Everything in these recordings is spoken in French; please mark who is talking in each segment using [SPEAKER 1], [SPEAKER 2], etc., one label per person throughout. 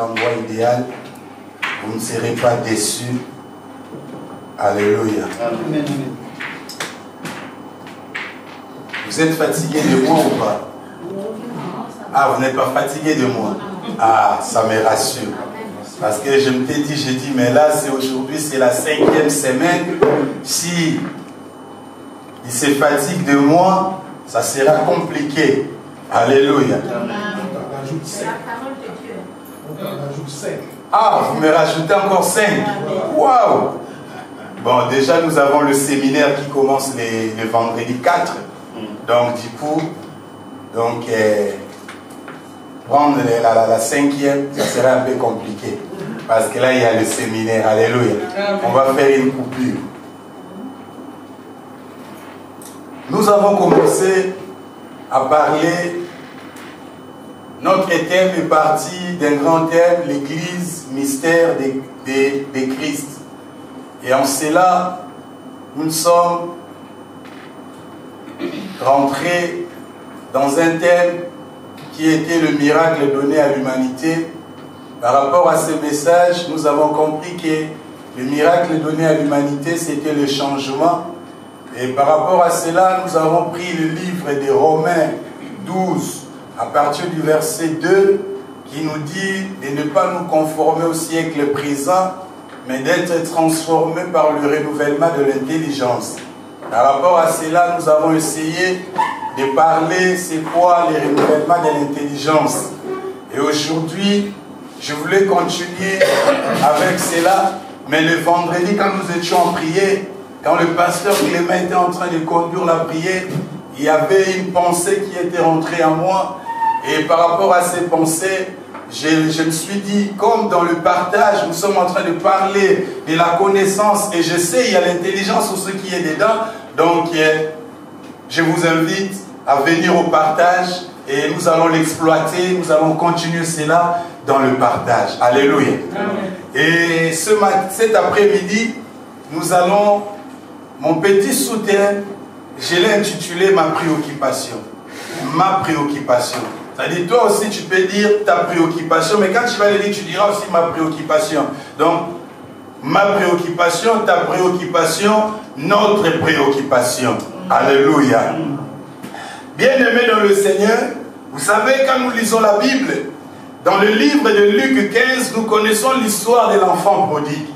[SPEAKER 1] l'endroit idéal, vous ne serez pas déçus. Alléluia.
[SPEAKER 2] Amen.
[SPEAKER 1] Vous êtes fatigué de moi ou pas? Ah, vous n'êtes pas fatigué de moi? Ah, ça me rassure. Parce que je me t'ai dit, j'ai dit, mais là, c'est aujourd'hui, c'est la 5e semaine. Si il se fatigue de moi, ça sera compliqué. Alléluia. Ah, vous me rajoutez encore 5. Waouh! Bon, déjà, nous avons le séminaire qui commence le vendredi 4. Donc, du coup, prendre la 5e, ça sera un peu compliqué. Parce que là, il y a le séminaire. Alléluia. On va faire une coupure. Nous avons commencé à parler. Notre thème est parti d'un grand thème, l'Église, mystère de Christ. Et en cela, nous sommes rentrés dans un thème qui était le miracle donné à l'humanité. Par rapport à ce message, nous avons compris que le miracle donné à l'humanité, c'était le changement. Et par rapport à cela, nous avons pris le livre des Romains 12, à partir du verset 2, qui nous dit de ne pas nous conformer au siècle présent, mais d'être transformés par le renouvellement de l'intelligence. Par rapport à cela, nous avons essayé de parler, c'est quoi le renouvellement de l'intelligence. Et aujourd'hui, je voulais continuer avec cela, mais le vendredi, quand nous étions en prière, quand le pasteur Clément était en train de conduire la prière, il y avait une pensée qui était rentrée en moi. Et par rapport à ces pensées, je me suis dit, comme dans le partage, nous sommes en train de parler de la connaissance, et je sais, il y a l'intelligence sur ce qui est dedans. Donc, je vous invite à venir au partage, et nous allons l'exploiter, nous allons continuer cela dans le partage. Alléluia. Amen. Et cet après-midi, nous allons, mon petit soutien, je l'ai intitulé ma préoccupation. Ma préoccupation. C'est-à-dire, toi aussi, tu peux dire ta préoccupation, mais quand tu vas le dire, tu diras aussi ma préoccupation. Donc, ma préoccupation, ta préoccupation, notre préoccupation. Alléluia. Bien-aimés dans le Seigneur, vous savez, quand nous lisons la Bible, dans le livre de Luc 15, nous connaissons l'histoire de l'enfant prodigue.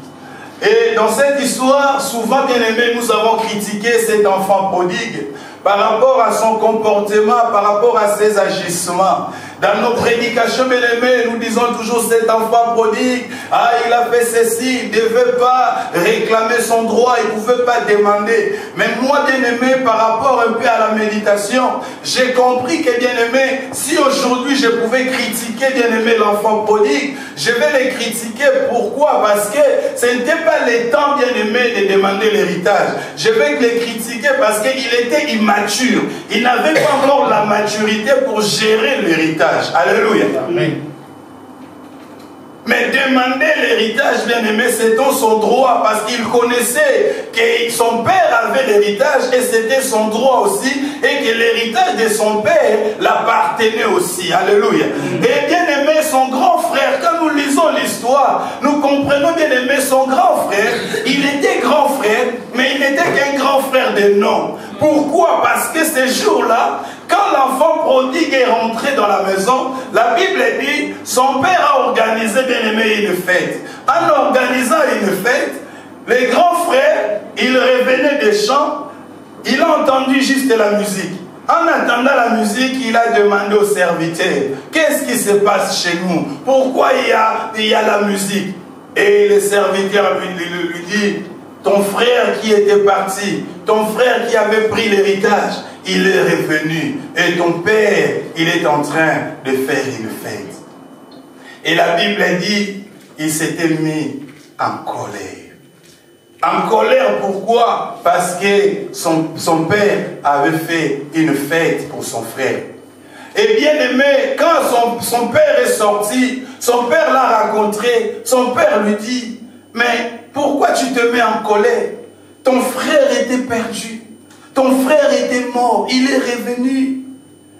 [SPEAKER 1] Et dans cette histoire, souvent, bien-aimés, nous avons critiqué cet enfant prodigue par rapport à son comportement, par rapport à ses agissements. Dans nos prédications, bien-aimés, nous disons toujours cet enfant prodigue, ah, il a fait ceci, il ne devait pas réclamer son droit, il ne pouvait pas demander. Mais moi, bien-aimé, par rapport un peu à la méditation, j'ai compris que, bien-aimé, si aujourd'hui je pouvais critiquer, bien-aimé, l'enfant prodigue, je vais le critiquer. Pourquoi? Parce que ce n'était pas le temps, bien-aimé, de demander l'héritage. Je vais le critiquer parce qu'il était immature. Il n'avait pas encore la maturité pour gérer l'héritage. Alléluia. Amen. Mais demander l'héritage, bien-aimé, c'est son droit, parce qu'il connaissait que son père avait l'héritage et c'était son droit aussi, et que l'héritage de son père l'appartenait aussi. Alléluia. Et bien-aimé, son grand frère, quand nous lisons l'histoire, nous comprenons, bien-aimé, son grand frère, il était grand frère, mais il n'était qu'un grand frère de nom. Pourquoi? Parce que ces jours-là, quand l'enfant prodigue est rentré dans la maison, la Bible dit, son père a organisé, bien-aimé, une fête. En organisant une fête, les grands frères, ils revenaient des champs, il a entendu juste la musique. En attendant la musique, il a demandé au serviteur, qu'est-ce qui se passe chez nous? Pourquoi il y a la musique? Et le serviteur lui dit, ton frère qui était parti, ton frère qui avait pris l'héritage, il est revenu. Et ton père, il est en train de faire une fête. Et la Bible dit, il s'était mis en colère. En colère, pourquoi? Parce que son père avait fait une fête pour son frère. Et bien aimé, quand son père est sorti, son père l'a rencontré, son père lui dit, mais pourquoi tu te mets en colère? Ton frère était perdu. Ton frère était mort. Il est revenu.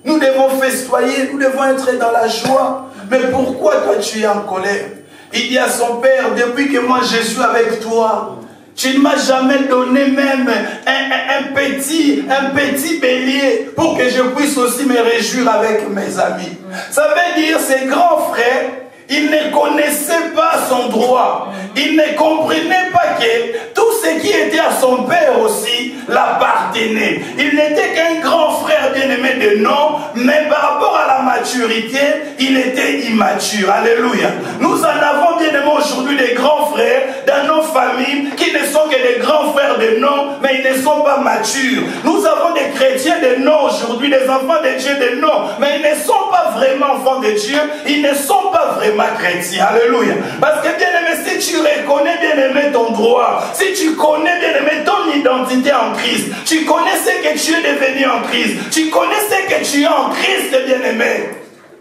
[SPEAKER 1] Nous devons festoyer. Nous devons être dans la joie. mais pourquoi toi tu es en colère? Il dit à son père, depuis que moi je suis avec toi, tu ne m'as jamais donné même un petit bélier pour que je puisse aussi me réjouir avec mes amis. Ça veut dire ses grands frères, il ne connaissait pas son droit. Il ne comprenait pas que tout ce qui était à son père aussi l'appartenait. Il n'était qu'un grand frère bien-aimé de nom, mais par rapport à la maturité, il était immature. Alléluia. Nous en avons bien-aimé aujourd'hui des grands frères dans nos familles qui ne sont que des grands frères de nom, mais ils ne sont pas matures. Nous avons des chrétiens de nom aujourd'hui, des enfants de Dieu de nom, mais ils ne sont pas vraiment enfants de Dieu, ils ne sont pas vraiment chrétien. Alléluia. Parce que bien-aimé, si tu reconnais bien-aimé ton droit, si tu connais bien-aimé ton identité en Christ, tu connais ce que tu es devenu en Christ, tu connais ce que tu es en Christ, bien-aimé,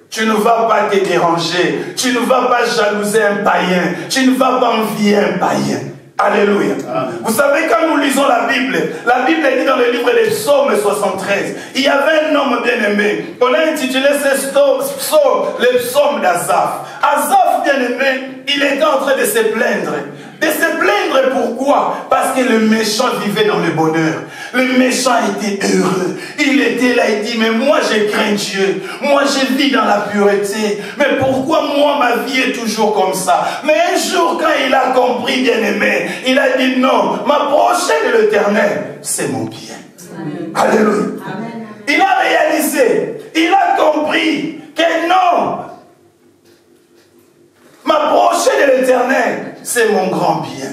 [SPEAKER 1] tu ne vas pas te déranger, tu ne vas pas jalouser un païen, tu ne vas pas envier un païen. Alléluia. Vous savez, quand nous lisons la Bible dit dans le livre des Psaumes 73, il y avait un homme bien-aimé. On a intitulé ce psaume, le psaume d'Asaph. Asaph, bien-aimé, il était en train de se plaindre. De se plaindre pourquoi? Parce que le méchant vivait dans le bonheur. Le méchant était heureux. Il était là, il dit, mais moi je crains Dieu. Moi je vis dans la pureté. Mais pourquoi moi ma vie est toujours comme ça? Mais un jour quand il a compris, bien-aimé, il a dit non, m'approcher de l'Éternel, c'est mon bien. Amen. Alléluia. Amen. Il a réalisé, il a compris que non, m'approcher de l'Éternel, c'est mon grand bien.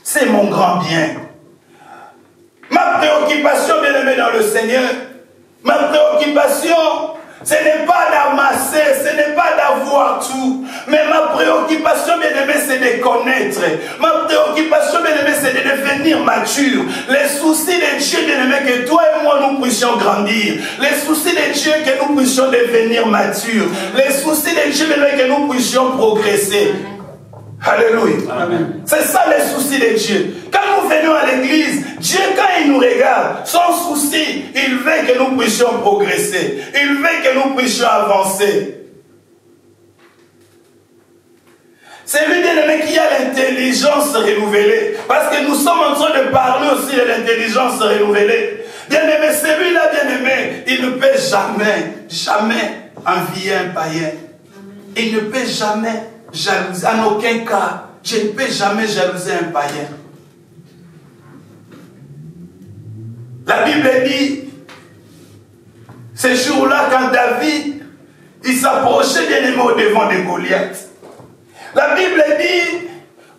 [SPEAKER 1] C'est mon grand bien. Ma préoccupation, bien-aimé dans le Seigneur, ma préoccupation, ce n'est pas d'amasser, ce n'est pas d'avoir tout. Mais ma préoccupation, bien-aimé, c'est de connaître. Ma préoccupation, bien-aimé, c'est de devenir mature. Les soucis de Dieu, bien-aimé, que toi et moi, nous puissions grandir. Les soucis de Dieu, que nous puissions devenir matures. Les soucis de Dieu, bien-aimé, que nous puissions progresser. Alléluia. C'est ça les soucis de Dieu. Quand nous venons à l'église, Dieu, quand il nous regarde, son souci, il veut que nous puissions progresser. Il veut que nous puissions avancer. C'est lui, bien-aimé, qui a l'intelligence renouvelée. Parce que nous sommes en train de parler aussi de l'intelligence renouvelée. Bien-aimé, celui-là, bien-aimé, il ne peut jamais envier un païen. Il ne peut jamais jalouser, en aucun cas, je ne peux jamais jalouser un païen. La Bible dit, ce jour-là, quand David, il s'approchait bien-aimé au devant de Goliath. La Bible dit,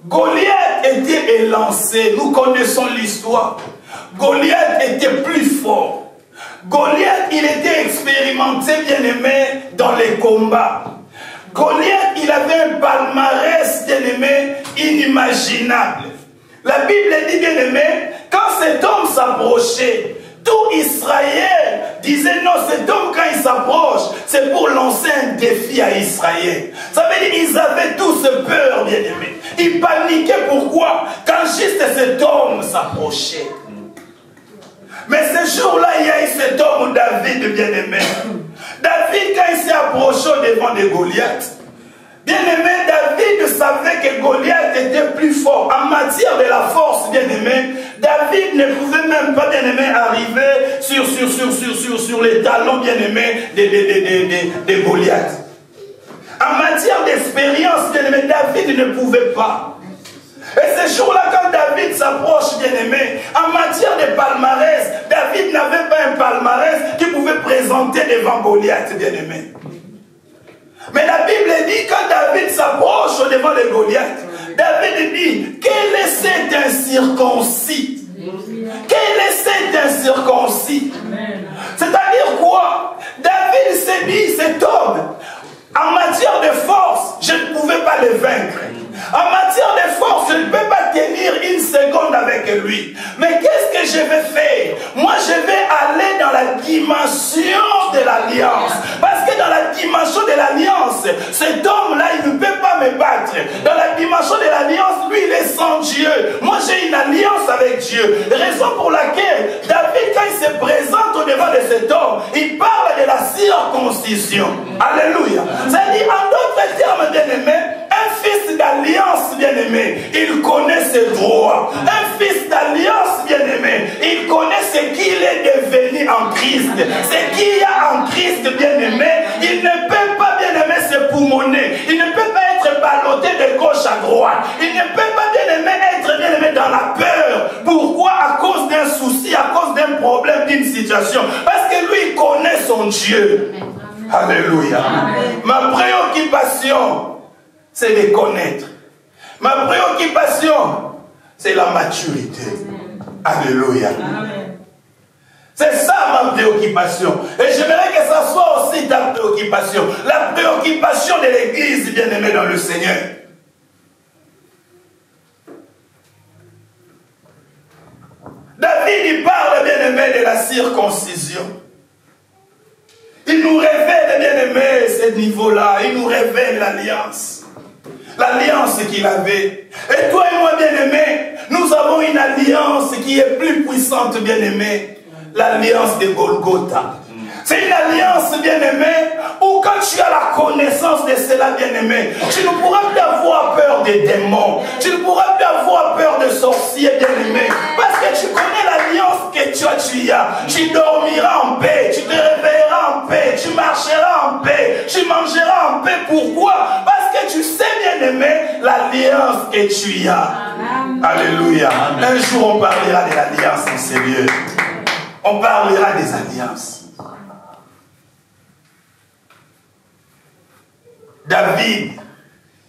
[SPEAKER 1] Goliath était élancé. Nous connaissons l'histoire. Goliath était plus fort. Goliath, il était expérimenté, bien-aimé, dans les combats. Goliath, il avait un palmarès, bien-aimé, inimaginable. La Bible dit, bien-aimé, quand cet homme s'approchait, tout Israël disait non, cet homme quand il s'approche, c'est pour lancer un défi à Israël. Ça veut dire qu'ils avaient tous peur, bien-aimé. Ils paniquaient, pourquoi? Quand juste cet homme s'approchait. Mais ce jour-là, il y a eu cet homme David, bien-aimé. David, quand il s'est approché devant de Goliath, bien-aimé, David savait que Goliath était plus fort. En matière de la force, bien-aimé, David ne pouvait même pas, bien-aimé, arriver sur les talons, bien-aimé, de Goliath. En matière d'expérience, bien-aimé, David ne pouvait pas. Et ce jour-là, quand David s'approche, bien-aimé, en matière de palmarès, David n'avait pas un palmarès qui pouvait présenter devant Goliath, bien-aimé. Mais la Bible dit, quand David s'approche au devant de Goliath, David dit, quel est cet incirconcis? Quel est cet incirconcis? C'est-à-dire quoi? David s'est dit, cet homme, en matière de force, je ne pouvais pas le vaincre. En matière de force, je ne peux pas tenir une seconde avec lui. Mais qu'est-ce que je vais faire? Moi, je vais aller dans la dimension de l'alliance. Parce que dans la dimension de l'alliance, cet homme-là, il ne peut pas me battre. Dans la dimension de l'alliance, lui, il est sans Dieu. Moi, j'ai une alliance avec Dieu. Raison pour laquelle David, quand il se présente au-devant de cet homme, il parle de la circoncision. Alléluia. C'est-à-dire, en d'autres autres termes, bien-aimé, un fils d'alliance, bien-aimé, il connaît ses droits. Un fils d'alliance, bien-aimé, il connaît ce qu'il est devenu en Christ. Ce qu'il y a en Christ, bien-aimé, il ne peut pas, bien-aimé, se poumonner. Il ne peut pas être ballotté de gauche à droite. Il ne peut pas, bien-aimé, être, bien-aimé, dans la peur. Pourquoi? À cause d'un souci, à cause d'un problème, d'une situation. Parce que lui, il connaît son Dieu. Alléluia. Amen. Ma préoccupation, c'est de connaître. Ma préoccupation, c'est la maturité. Amen. Alléluia. C'est ça ma préoccupation. Et j'aimerais que ça soit aussi ta préoccupation. La préoccupation de l'Église bien-aimée dans le Seigneur. David, il parle, bien-aimé, de la circoncision. Il nous révèle, bien-aimé, ce niveau-là. Il nous révèle l'alliance. L'alliance qu'il avait. Et toi et moi, bien-aimé, nous avons une alliance qui est plus puissante, bien-aimé. L'alliance de Golgotha. C'est une alliance, bien-aimée, où quand tu as la connaissance de cela, bien-aimé, tu ne pourras plus avoir peur des démons. Tu ne pourras plus avoir peur de sorciers, bien-aimé. Parce que tu connais l'alliance que toi tu as. Tu dormiras en paix, tu te réveilleras en paix, tu marcheras en paix, tu mangeras en paix. Pourquoi? Parce que tu sais, bien-aimé, l'alliance que tu as. Alléluia. Un jour, on parlera de l'alliance dans ces lieux. On parlera des alliances. David,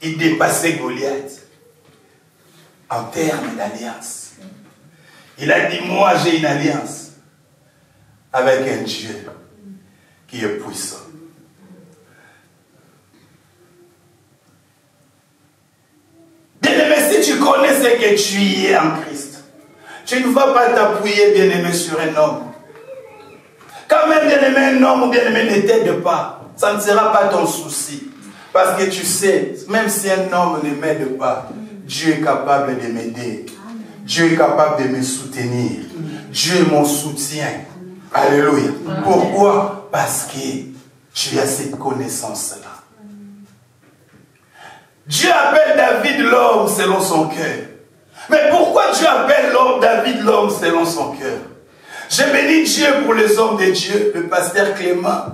[SPEAKER 1] il dépassait Goliath en termes d'alliance. Il a dit, moi j'ai une alliance avec un Dieu qui est puissant. Bien-aimé, si tu connais ce que tu es en Christ, tu ne vas pas t'appuyer, bien-aimé, sur un homme. Quand même, bien-aimé, un homme ou bien-aimé ne t'aide pas, ça ne sera pas ton souci. Parce que tu sais, même si un homme ne m'aide pas, Dieu est capable de m'aider. Dieu est capable de me soutenir. Dieu est mon soutien. Alléluia. Pourquoi? Parce que tu as cette connaissance-là. Dieu appelle David l'homme selon son cœur. Mais pourquoi Dieu appelle David l'homme selon son cœur? Je bénis Dieu pour les hommes de Dieu, le pasteur Clément,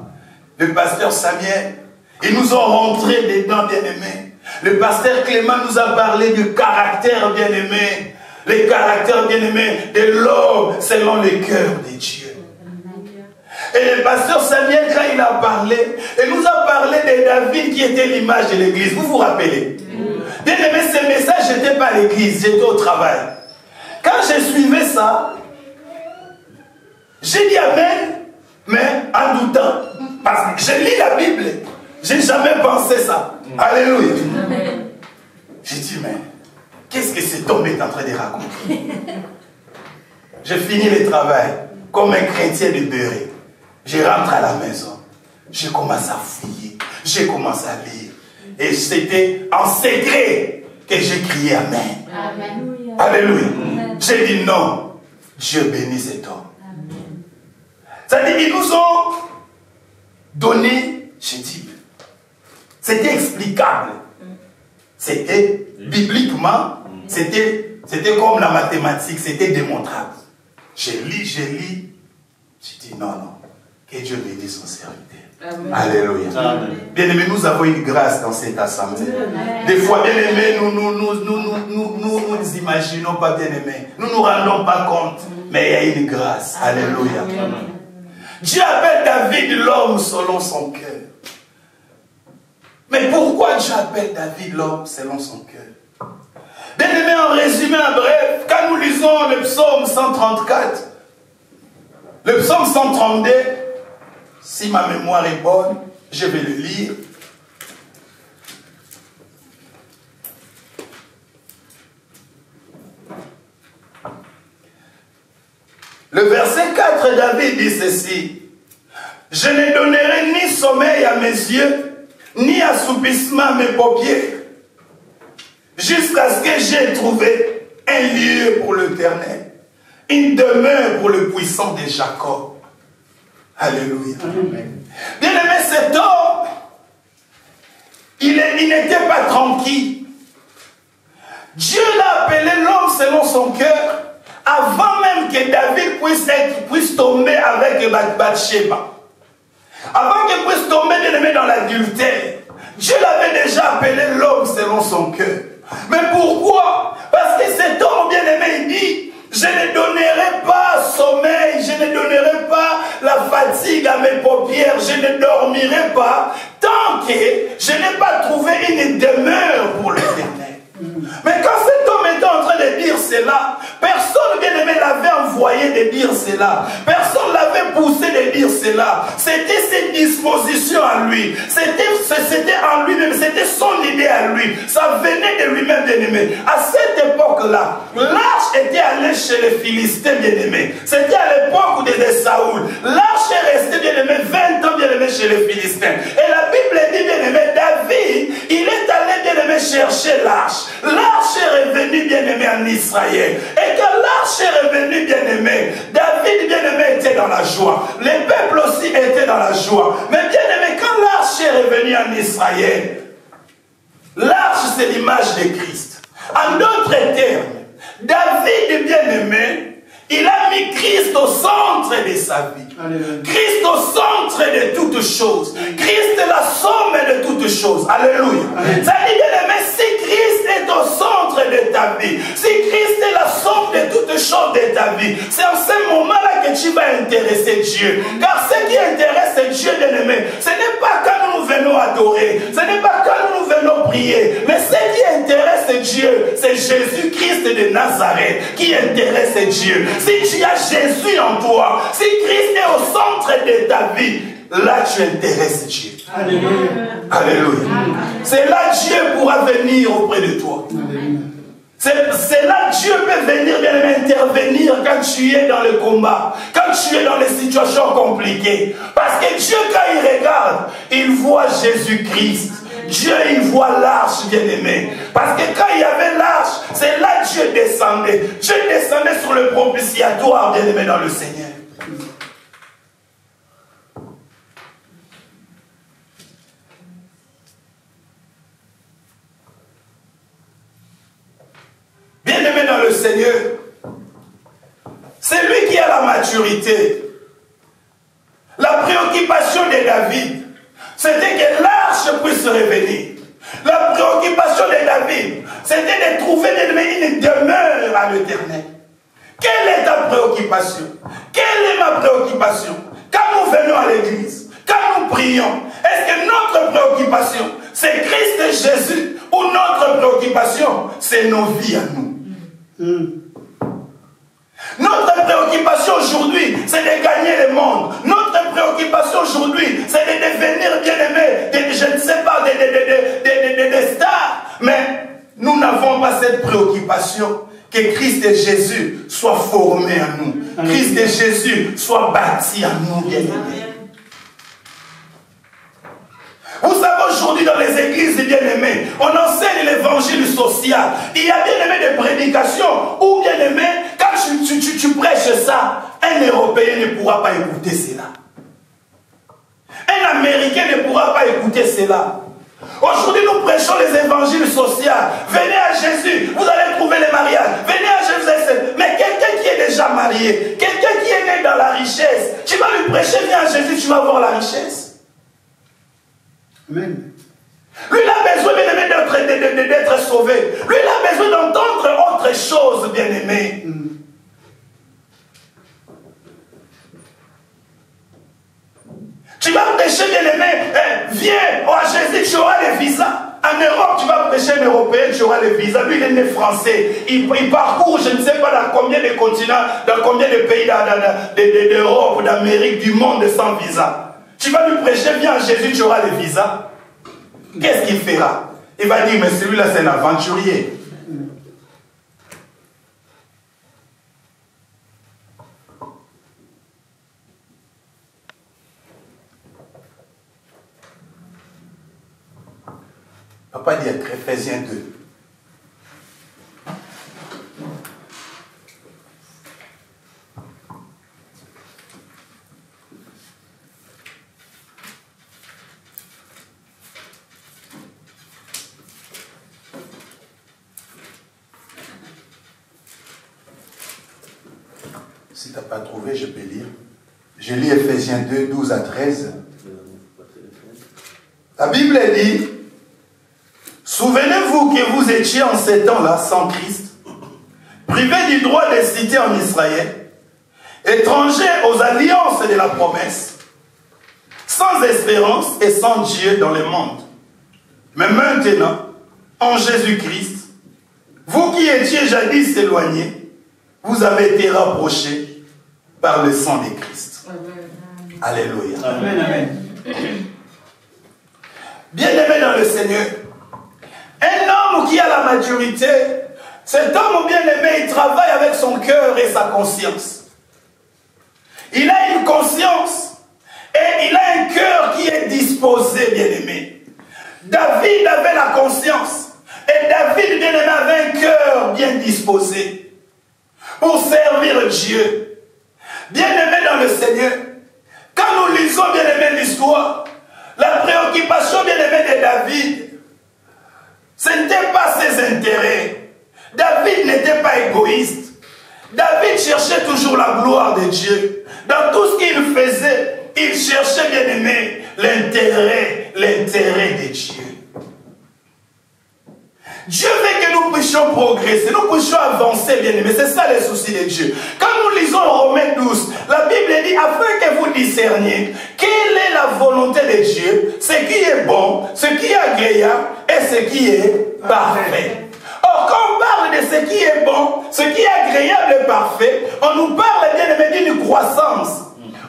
[SPEAKER 1] le pasteur Samuel. Ils nous ont rentré dedans, bien-aimés. Le pasteur Clément nous a parlé du caractère, bien-aimé. Le caractère, bien-aimé, de l'homme selon le cœur de Dieu. Et le pasteur Samuel, quand il a parlé, il nous a parlé de David qui était l'image de l'église. Vous vous rappelez? Bien-aimé, ce message n'était pas à l'église, j'étais au travail. Quand je suivais ça, j'ai dit amen, mais en doutant. Parce que je lis la Bible. Je n'ai jamais pensé ça. Alléluia. J'ai dit, mais qu'est-ce que cet homme est en train de raconter? J'ai fini le travail comme un chrétien de beurré. Je rentre à la maison. Je commence à fouiller. J'ai commencé à lire. Et c'était en secret que j'ai crié amen. Amen. Alléluia. J'ai dit non. Dieu bénit cet homme. C'est-à-dire qu'ils nous ont donné, j'ai dit, c'était explicable. C'était bibliquement, c'était comme la mathématique, c'était démontrable. J'ai lu, j'ai dit non, non, que Dieu bénisse son serviteur. Amen. Alléluia. Bien-aimés, nous avons une grâce dans cette assemblée. Amen. Des fois, bien-aimés, nous imaginons pas, bien-aimés. Nous nous rendons pas compte, mais il y a une grâce. Amen. Alléluia. Amen. Dieu appelle David l'homme selon son cœur. Mais pourquoi Dieu appelle David l'homme selon son cœur? Bien-aimés, en résumé, en bref, quand nous lisons le psaume 134, le psaume 132, si ma mémoire est bonne, je vais le lire. Le verset 4, David dit ceci. Je ne donnerai ni sommeil à mes yeux, ni assoupissement à mes paupières, jusqu'à ce que j'ai trouvé un lieu pour l'Éternel, une demeure pour le puissant de Jacob. Alléluia. Bien-aimé, cet homme, il n'était pas tranquille. Dieu l'a appelé l'homme selon son cœur, avant même que David puisse tomber avec Bathsheba. Avant qu'il puisse tomber dans l'adultère, Dieu l'avait déjà appelé l'homme selon son cœur. Mais pourquoi? Parce que cet homme bien-aimé, il dit, je ne donnerai pas sommeil, je ne donnerai pas la fatigue à mes paupières, je ne dormirai pas tant que je n'ai pas trouvé une demeure pour l'Éternel. Mais quand cet homme était en train de dire cela, personne bien-aimé l'avait envoyé de dire cela. Personne l'avait poussé de dire cela. C'était ses dispositions à lui. C'était en lui-même. C'était son idée à lui. Ça venait de lui-même, bien-aimé. À cette époque-là, l'arche était allée chez les Philistins, bien-aimé. C'était à l'époque de Saoul. L'arche est restée, bien-aimé, 20 ans, bien-aimé, chez les Philistins. Et la Bible dit, bien-aimé, David, il est allé, bien-aimé, chercher l'arche. L'arche est revenue, bien-aimé, en Israël. Et quand l'arche est revenue, bien-aimé, David, bien-aimé, était dans la joie. Les peuples aussi étaient dans la joie. Mais bien-aimé, quand l'arche est revenue en Israël, l'arche, c'est l'image de Christ. En d'autres termes, David, bien-aimé, il a mis Christ au centre de sa vie. Alléluia. Christ au centre de toutes choses. Christ est la somme de toutes choses. Alléluia. Ça dit, bien-aimé, si Christ est au centre de ta vie, si Christ est la somme de toutes choses de ta vie, c'est en ce moment-là que tu vas intéresser Dieu. Car ce qui intéresse Dieu, bien-aimé, ce n'est pas quand nous venons adorer, ce n'est pas quand nous venons prier, mais ce qui intéresse Dieu, c'est Jésus-Christ de Nazareth qui intéresse Dieu. Si tu as Jésus en toi, si Christ est au centre de ta vie, là tu intéresses Dieu. Alléluia. Alléluia. C'est là Dieu pourra venir auprès de toi. C'est là Dieu peut venir intervenir quand tu es dans le combat, quand tu es dans les situations compliquées. Parce que Dieu, quand il regarde, il voit Jésus-Christ. Dieu, il voit l'arche, bien-aimé. Parce que quand il y avait l'arche, c'est là que Dieu descendait. Dieu descendait sur le propitiatoire, bien-aimé, dans le Seigneur. Bien-aimé dans le Seigneur, c'est lui qui a la maturité. La préoccupation de David, c'était que l'arche puisse revenir. La préoccupation de David, c'était de trouver une demeure à l'Éternel. Quelle est ta préoccupation? Quelle est ma préoccupation? Quand nous venons à l'église, quand nous prions, est-ce que notre préoccupation, c'est Christ Jésus, ou notre préoccupation, c'est nos vies à nous? Notre préoccupation aujourd'hui, c'est de gagner le monde. Notre préoccupation aujourd'hui, c'est de devenir bien-aimé, je ne sais pas, des stars. Mais nous n'avons pas cette préoccupation que Christ et Jésus soient formés en nous. Christ et Jésus soient bâtis en nous, bien-aimés. Vous savez, aujourd'hui dans les églises, bien-aimés, on enseigne l'évangile social. Il y a bien-aimé des prédications où, bien-aimé, quand tu prêches ça, un Européen ne pourra pas écouter cela. Un Américain ne pourra pas écouter cela. Aujourd'hui, nous prêchons les évangiles sociaux. Venez à Jésus, vous allez trouver les mariages. Venez à Jésus. Mais quelqu'un qui est déjà marié, quelqu'un qui est né dans la richesse, tu vas lui prêcher, viens à Jésus, tu vas voir la richesse. Amen. Lui, il a besoin, bien-aimé, d'être sauvé. Lui, il a besoin d'entendre autre chose, bien-aimé. Tu vas prêcher, bien-aimé, viens à Jésus, tu auras les visas. En Europe, tu vas prêcher un Européen, tu auras les visas. Lui, il est né français. Il parcourt, je ne sais pas dans combien de continents, dans combien de pays d'Europe, d'Amérique, du monde sans visa. Tu vas lui prêcher, viens à Jésus, tu auras les visas. Qu'est-ce qu'il fera? Il va dire, mais celui-là, c'est un aventurier. Papa dit à Éphésiens 2. Si tu n'as pas trouvé, je peux lire. Je lis Ephésiens 2, 12 à 13. La Bible dit, souvenez-vous que vous étiez en ces temps-là sans Christ, privés du droit des cités en Israël, étrangers aux alliances de la promesse, sans espérance et sans Dieu dans le monde. Mais maintenant, en Jésus-Christ, vous qui étiez jadis éloignés, vous avez été rapprochés par le sang de Christ. Amen. Alléluia.
[SPEAKER 2] Amen, amen.
[SPEAKER 1] Bien-aimé dans le Seigneur, un homme qui a la maturité, cet homme bien-aimé, il travaille avec son cœur et sa conscience. Il a une conscience et il a un cœur qui est disposé, bien-aimé. David avait la conscience et David, bien-aimé, avait un cœur bien disposé pour servir Dieu. Bien-aimé dans le Seigneur, quand nous lisons, bien-aimé, l'histoire, la préoccupation, bien-aimé, de David, ce n'était pas ses intérêts. David n'était pas égoïste. David cherchait toujours la gloire de Dieu. Dans tout ce qu'il faisait, il cherchait, bien-aimé, l'intérêt de Dieu. Dieu veut que nous puissions progresser, nous puissions avancer, bien-aimés. C'est ça le souci de Dieu. Quand nous lisons Romains 12, la Bible dit, afin que vous discerniez quelle est la volonté de Dieu, ce qui est bon, ce qui est agréable et ce qui est parfait. Or, quand on parle de ce qui est bon, ce qui est agréable et parfait, on nous parle, bien-aimés, d'une croissance.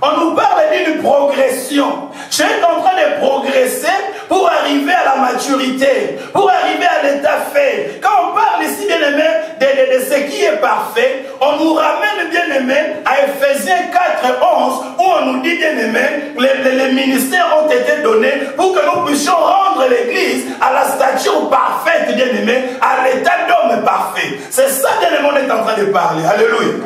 [SPEAKER 1] On nous parle d'une progression. Tu es en train de progresser pour arriver à la maturité, pour arriver à l'état fait. Quand on parle ici, bien-aimé, de ce qui est parfait, on nous ramène, bien-aimé, à Ephésiens 4, 11, où on nous dit, bien-aimé, les ministères ont été donnés pour que nous puissions rendre l'Église à la stature parfaite, bien-aimé, à l'état d'homme parfait. C'est ça, bien-aimé, on est en train de parler. Alléluia.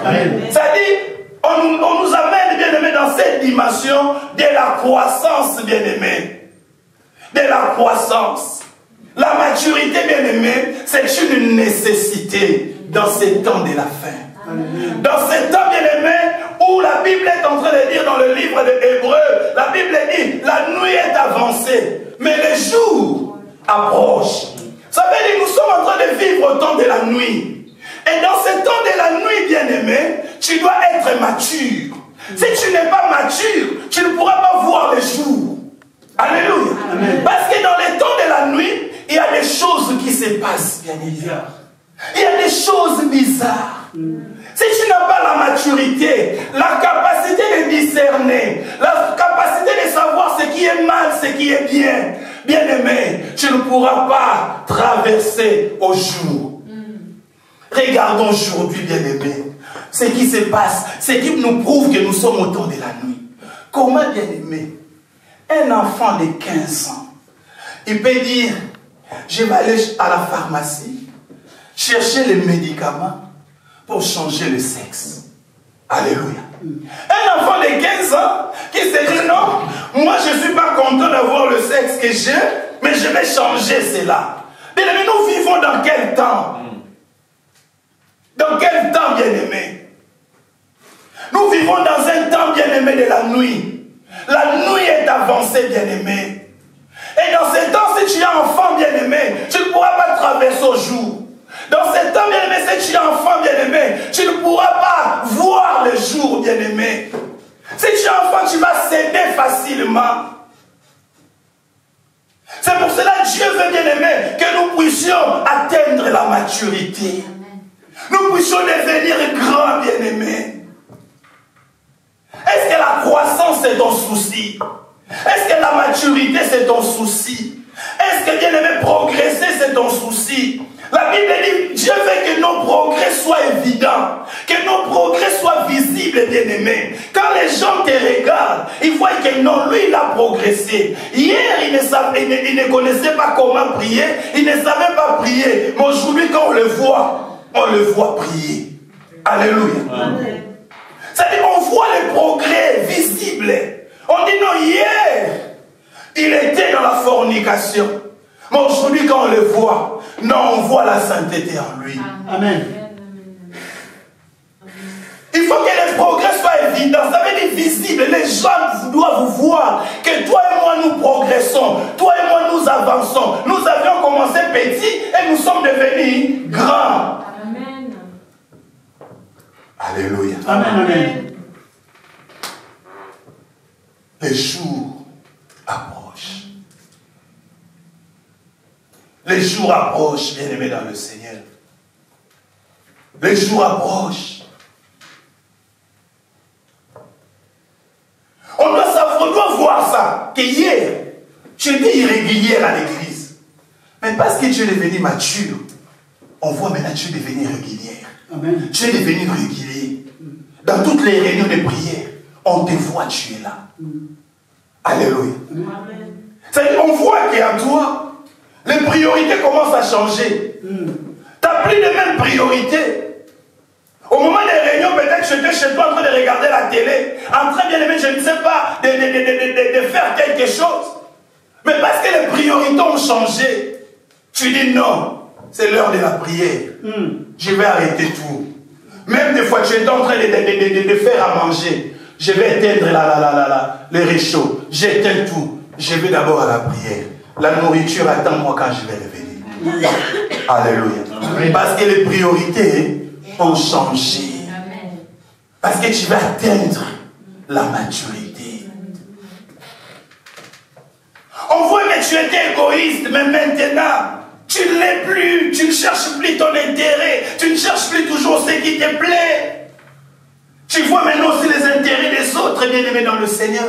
[SPEAKER 1] Ça dit, on nous amène, bien-aimé, dans cette dimension de la croissance, bien-aimé. De la croissance. La maturité, bien-aimé, c'est une nécessité dans ces temps de la fin. Dans ces temps, bien-aimé, où la Bible est en train de dire dans le livre de Hébreux, la Bible dit, la nuit est avancée, mais le jour approche. Ça veut dire, nous sommes en train de vivre au temps de la nuit. Et dans ce temps de la nuit, bien-aimé, tu dois être mature. Si tu n'es pas mature, tu ne pourras pas voir le jour. Alléluia. Amen. Parce que dans les temps de la nuit, il y a des choses qui se passent, bien évidemment. Il y a des choses bizarres. Si tu n'as pas la maturité, la capacité de discerner, la capacité de savoir ce qui est mal, ce qui est bien, bien-aimé, tu ne pourras pas traverser au jour. Regardons aujourd'hui, bien-aimés, ce qui se passe, ce qui nous prouve que nous sommes au temps de la nuit. Comment, bien-aimé, un enfant de 15 ans, il peut dire, je vais aller à la pharmacie, chercher les médicaments pour changer le sexe. Alléluia. Un enfant de 15 ans qui se dit, non, moi je ne suis pas content d'avoir le sexe que j'ai, mais je vais changer cela. Bien-aimé, nous vivons dans quel temps? Dans quel temps, bien-aimé? Nous vivons dans un temps, bien-aimé, de la nuit. La nuit est avancée, bien-aimé. Et dans ce temps, si tu es enfant, bien-aimé, tu ne pourras pas traverser au jour. Dans ce temps, bien-aimé, si tu es enfant, bien-aimé, tu ne pourras pas voir le jour, bien-aimé. Si tu es enfant, tu vas céder facilement. C'est pour cela que Dieu veut, bien-aimé, que nous puissions atteindre la maturité. Nous puissions devenir grands, bien-aimés. Est-ce que la croissance est ton souci? Est-ce que la maturité c'est ton souci? Est-ce que, bien-aimé, progresser c'est ton souci? La Bible dit, Dieu veut que nos progrès soient évidents, que nos progrès soient visibles, bien-aimés. Quand les gens te regardent, ils voient que non, lui il a progressé. Hier, il ne connaissait pas comment prier, il ne savait pas prier. Mais aujourd'hui, quand on le voit prier. Alléluia. C'est-à-dire, on voit les progrès visibles. On dit non, hier, il était dans la fornication. Mais aujourd'hui, quand on le voit, non, on voit la sainteté en lui. Amen. Il faut que les progrès
[SPEAKER 2] évident, ça veut dire visible. Les gens doivent voir que toi et moi nous progressons, toi et moi nous avançons. Nous avions commencé petits et nous sommes devenus grands.
[SPEAKER 3] Amen.
[SPEAKER 1] Alléluia.
[SPEAKER 2] Amen, amen.
[SPEAKER 1] Les jours approchent. Les jours approchent, bien-aimés dans le Seigneur. Les jours approchent. On doit voir ça. Que hier, tu étais irrégulière à l'église. Mais parce que tu es devenu mature, on voit maintenant que tu es devenu régulière.
[SPEAKER 2] Amen.
[SPEAKER 1] Tu es devenu régulier. Dans toutes les réunions de prière, on te voit, tu es là. Alléluia.
[SPEAKER 3] Amen.
[SPEAKER 1] C'est-à-dire, on voit qu'à toi, les priorités commencent à changer. Tu n'as plus les mêmes priorités. Au moment des réunions, peut-être que j'étais chez toi en train de regarder la télé, en train, bien aimé, je ne sais pas, de faire quelque chose. Mais parce que les priorités ont changé, tu dis non, c'est l'heure de la prière. Je vais arrêter tout. Même des fois, tu es en train de faire à manger. Je vais éteindre les réchauds. J'éteins tout. Je vais d'abord à la prière. La nourriture attend moi quand je vais revenir. Alléluia. Parce que les priorités ont changé. Parce que tu vas atteindre la maturité. On voit que tu étais égoïste, mais maintenant, tu ne l'es plus. Tu ne cherches plus ton intérêt. Tu ne cherches plus toujours ce qui te plaît. Tu vois maintenant aussi les intérêts des autres, bien-aimés dans le Seigneur.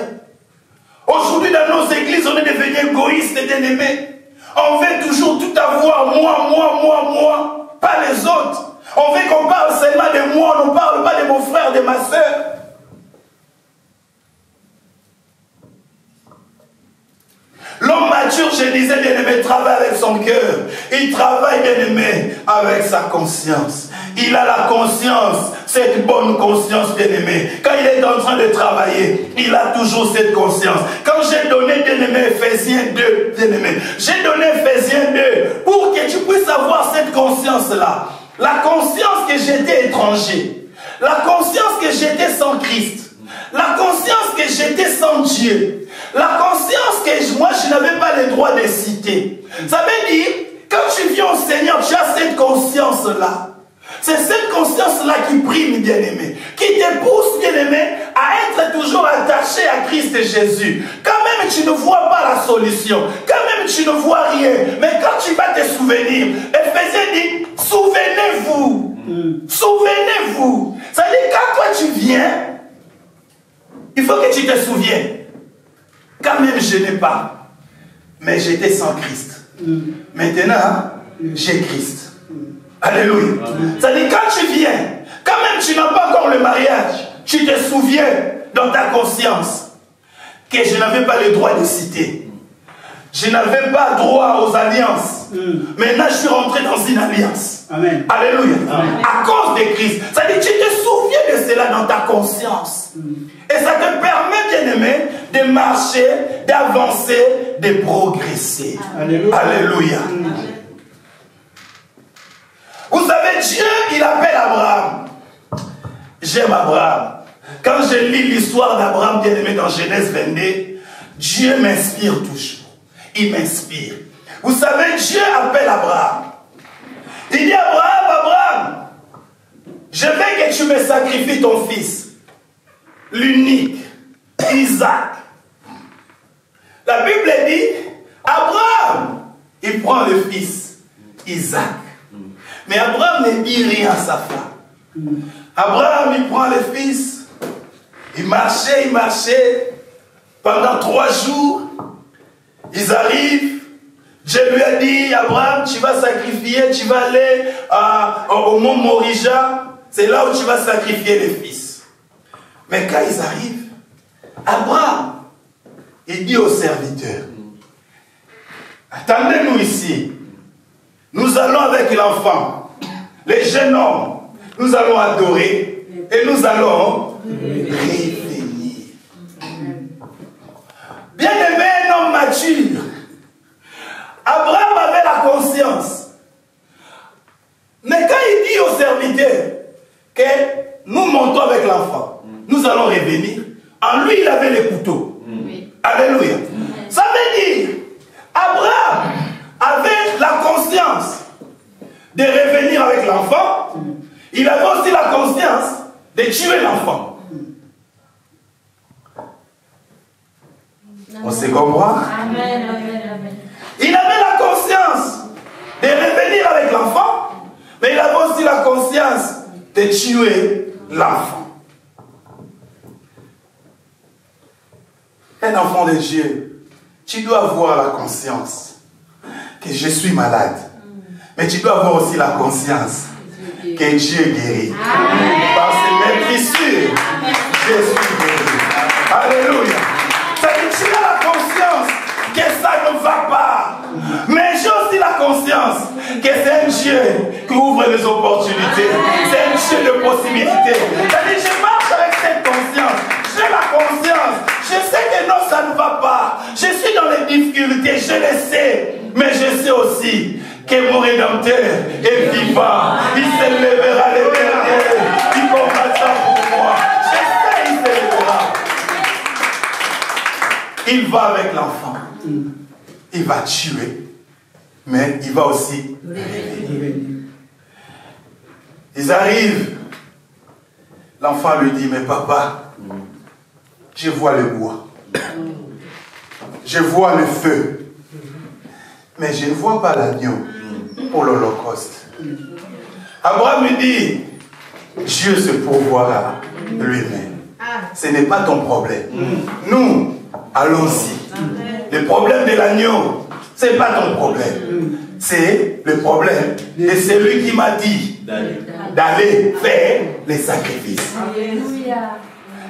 [SPEAKER 1] Aujourd'hui, dans nos églises, on est devenu égoïste, bien-aimés. On veut toujours tout avoir, moi, pas les autres. On veut qu'on parle seulement de moi, on ne parle pas de mon frère, de ma soeur. L'homme mature, je disais, bien-aimé, travaille avec son cœur. Il travaille, bien-aimé, avec sa conscience. Il a la conscience, cette bonne conscience, bien-aimé. Quand il est en train de travailler, il a toujours cette conscience. Quand j'ai donné, bien-aimé, Ephésiens 2, bien-aimé, j'ai donné Ephésiens 2 pour que tu puisses avoir cette conscience-là. La conscience que j'étais étranger. La conscience que j'étais sans Christ. La conscience que j'étais sans Dieu. La conscience que moi, je n'avais pas le droit de citer. Ça veut dire, quand tu viens au Seigneur, tu as cette conscience-là. C'est cette conscience-là qui prime, bien-aimé, qui te pousse, bien-aimé, à être toujours attaché à Christ et Jésus. Quand même tu ne vois pas la solution, quand même tu ne vois rien, mais quand tu vas te souvenir, Ephésiens dit, souvenez-vous, souvenez-vous. Ça veut dire, quand toi tu viens, il faut que tu te souviennes. Quand même je n'ai pas, mais j'étais sans Christ. Maintenant, j'ai Christ. Alléluia. C'est-à-dire, quand tu viens, quand même tu n'as pas encore le mariage, tu te souviens dans ta conscience que je n'avais pas le droit de citer. Je n'avais pas droit aux alliances. Maintenant, je suis rentré dans une alliance.
[SPEAKER 2] Amen.
[SPEAKER 1] Alléluia.
[SPEAKER 2] Amen.
[SPEAKER 1] À cause de Christ. C'est-à-dire, tu te souviens de cela dans ta conscience. Et ça te permet, bien-aimé, de marcher, d'avancer, de progresser.
[SPEAKER 2] Alléluia.
[SPEAKER 1] Alléluia. Vous savez, Dieu, il appelle Abraham. J'aime Abraham. Quand je lis l'histoire d'Abraham, bien-aimé, dans Genèse 22, Dieu m'inspire toujours. Il m'inspire. Vous savez, Dieu appelle Abraham. Il dit, Abraham, je veux que tu me sacrifies ton fils, l'unique, Isaac. La Bible dit, Abraham, il prend le fils, Isaac. Mais Abraham ne dit rien à sa femme. Abraham, il prend le fils, il marchait. Pendant 3 jours, ils arrivent. Dieu lui a dit, Abraham, tu vas sacrifier, tu vas aller au mont Morija. C'est là où tu vas sacrifier le fils. Mais quand ils arrivent, Abraham, il dit aux serviteurs, attendez-nous ici. Nous allons avec l'enfant, les jeunes hommes, nous allons adorer et nous allons revenir. Bien-aimé, un homme mature, Abraham avait la conscience. Mais quand il dit aux serviteurs que nous montons avec l'enfant,
[SPEAKER 2] nous allons revenir. En lui, il avait les couteaux. Alléluia. Ça veut dire, Abraham avait la conscience de revenir avec l'enfant. Il avait aussi la conscience de tuer l'enfant.
[SPEAKER 1] On se comprend?
[SPEAKER 3] Amen, amen, amen.
[SPEAKER 2] Il avait la conscience de revenir avec l'enfant, mais il avait aussi la conscience de tuer l'enfant. Un enfant de Dieu, tu dois avoir la conscience que je suis malade. Mais tu dois avoir aussi la conscience que Dieu guérit. Par ses maîtrisures, je suis guéri. Alléluia. C'est-à-dire que tu as la conscience que ça ne va pas. Mais j'ai aussi la conscience que c'est un Dieu qui ouvre les opportunités. C'est un Dieu de possibilités. C'est-à-dire que je marche avec cette conscience. J'ai la conscience. Je sais que non, ça ne va pas. Je suis dans les difficultés, je le sais. Mais je sais aussi que mon Rédempteur est vivant. Il se lèvera le dernier. Il combattra pour moi. Je sais, il se lèvera. Il va avec l'enfant. Il va tuer. Mais il va aussi réveiller. Ils arrivent. L'enfant lui dit, mais papa, je vois le bois. Je vois le feu. Mais je ne vois pas l'agneau pour l'Holocauste. Abraham lui dit, Dieu se pourvoira lui-même. Ce n'est pas ton problème. Nous, allons-y. Le problème de l'agneau, ce n'est pas ton problème. C'est le problème de celui qui m'a dit d'aller faire les sacrifices.
[SPEAKER 3] Alléluia.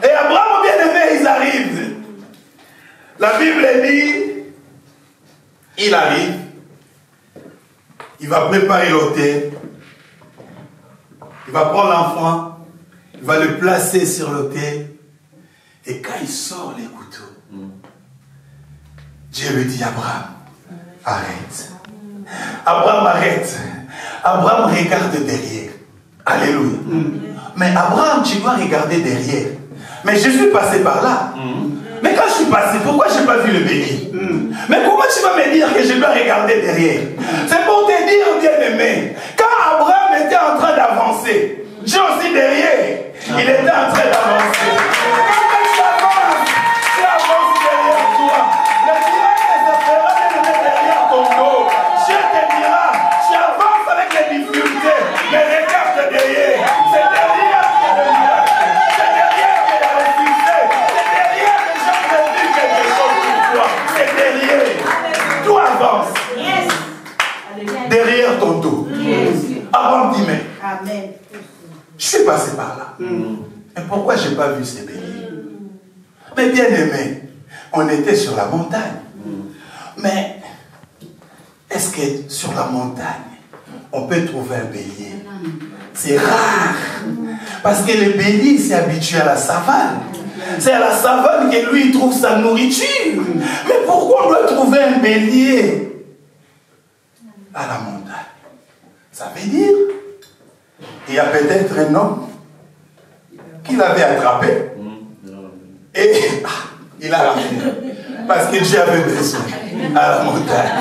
[SPEAKER 2] Et Abraham, bien aimé, ils arrivent. La Bible dit, il arrive, il va préparer l'autel, il va prendre l'enfant, il va le placer sur l'autel, et quand il sort les couteaux, Dieu lui dit, Abraham, arrête. Abraham arrête. Abraham regarde derrière. Alléluia. Mais Abraham, tu dois regarder derrière. Mais je suis passé par là. Mais quand je suis passé, pourquoi je n'ai pas vu le béni? Mais comment tu vas me dire que je dois regarder derrière? C'est pour te dire, bien-aimé, quand Abraham était en train d'avancer, Dieu aussi derrière, il était en train d'avancer. Quand tu avances, tu avances derrière toi. Le miracle se fera derrière ton dos. Dieu te dira, tu avances avec les difficultés, mais regarde derrière. C'est derrière qu'il y a le miracle. C'est derrière qu'il y a le succès. C'est derrière que j'ai prévu quelque chose pour toi. C'est derrière. Tout avance. Derrière ton dos. Abraham dit, mais je suis passé par là. Mais pourquoi je n'ai pas vu ces bénis? Mais bien aimé, on était sur la montagne. Mais est-ce que sur la montagne, on peut trouver un bélier? C'est rare. Parce que le bélier s'est habitué à la savane. C'est à la savane que lui il trouve sa nourriture. Mais pourquoi on doit trouver un bélier à la montagne? Ça veut dire il y a peut-être un homme qui l'avait attrapé et il a ramené. Parce que Dieu avait besoin à la montagne.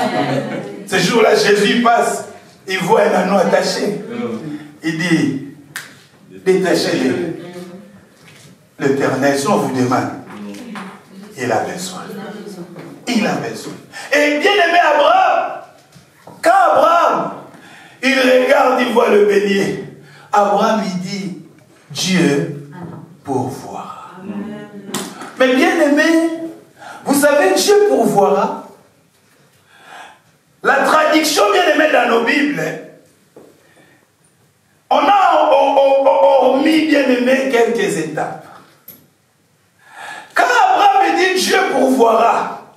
[SPEAKER 2] Ce jour-là, Jésus passe, il voit un anneau attaché. Il dit, détachez-le. L'Éternel, si on vous demande, il a besoin. Il a besoin. Et bien aimé Abraham, quand Abraham, il regarde, il voit le bélier. Abraham, il dit, Dieu pourvoira. Mais bien aimé, vous savez, Dieu pourvoira. La traduction, bien aimé, dans nos Bibles, on a omis, bien aimé, quelques étapes. Quand Abraham dit Dieu pourvoira,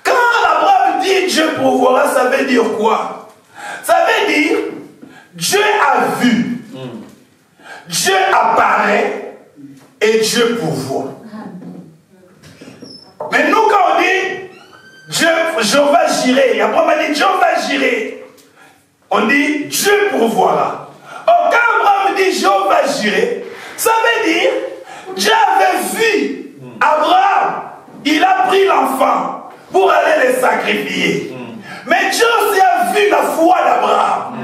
[SPEAKER 2] quand Abraham dit Dieu pourvoira, ça veut dire quoi? Ça veut dire Dieu a vu, Dieu apparaît et Dieu pourvoit. Mais nous, quand on dit Dieu, Jéhovah Jireh, Abraham a dit Jéhovah Jireh, on dit Dieu pourvoira. Or, quand Abraham dit Jéhovah Jireh, ça veut dire Dieu avait vu Abraham, il a pris l'enfant pour aller le sacrifier. Mais Dieu aussi a vu la foi d'Abraham.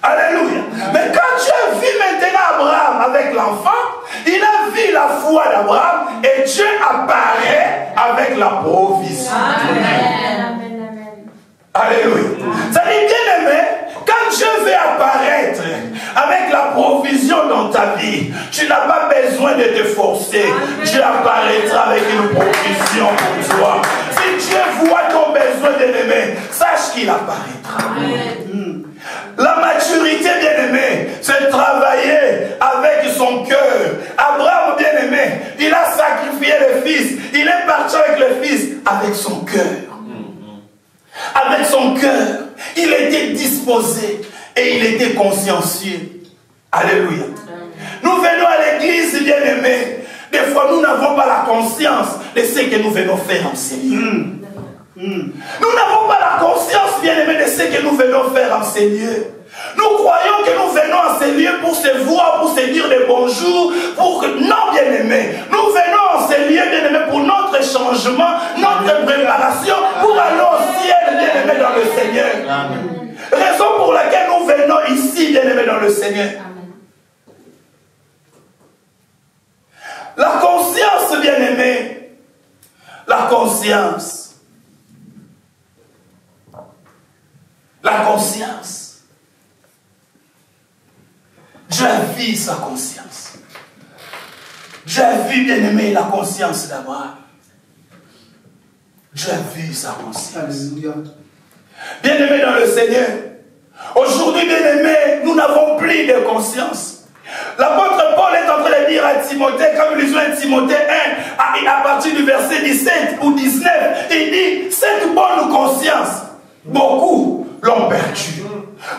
[SPEAKER 2] Alléluia. Mais quand Dieu a vu maintenant Abraham avec l'enfant, il a vu la foi d'Abraham et Dieu apparaît avec la provision.
[SPEAKER 3] Amen.
[SPEAKER 2] Alléluia. Ça dit, bien aimé, quand Dieu veut apparaître avec la provision dans ta vie, tu n'as pas besoin de te forcer. Dieu apparaîtra avec une provision pour toi. Si Dieu voit ton besoin, bien-aimé, sache qu'il apparaîtra. La maturité, bien-aimé, c'est travailler avec son cœur. Abraham, bien-aimé, il a sacrifié le fils. Il est parti avec le fils, avec son cœur. Avec son cœur, il était disposé et il était consciencieux. Alléluia. Nous venons à l'église, bien-aimés. Des fois, nous n'avons pas la conscience de ce que nous venons faire en Seigneur. Nous n'avons pas la conscience, bien-aimés, de ce que nous venons faire en Seigneur. Nous croyons que nous venons en ces lieux pour se voir, pour se dire des bonjours, pour que... Non, bien-aimés. Nous venons en ces lieux, bien-aimés, pour notre changement, notre préparation, pour aller au ciel, bien-aimés, dans le Seigneur. Amen. Raison pour laquelle nous venons ici, bien-aimés, dans le Seigneur. Amen. La conscience, bien-aimés, la conscience. La conscience. Dieu a vu sa conscience. Dieu a vu, bien-aimé, la conscience d'Abraham. Dieu a vu sa conscience. Bien-aimé dans le Seigneur, aujourd'hui, bien-aimé, nous n'avons plus de conscience. L'apôtre Paul est en train de dire à Timothée, comme il dit à Timothée 1, à partir du verset 17 ou 19, il dit, cette bonne conscience, beaucoup l'ont perdue.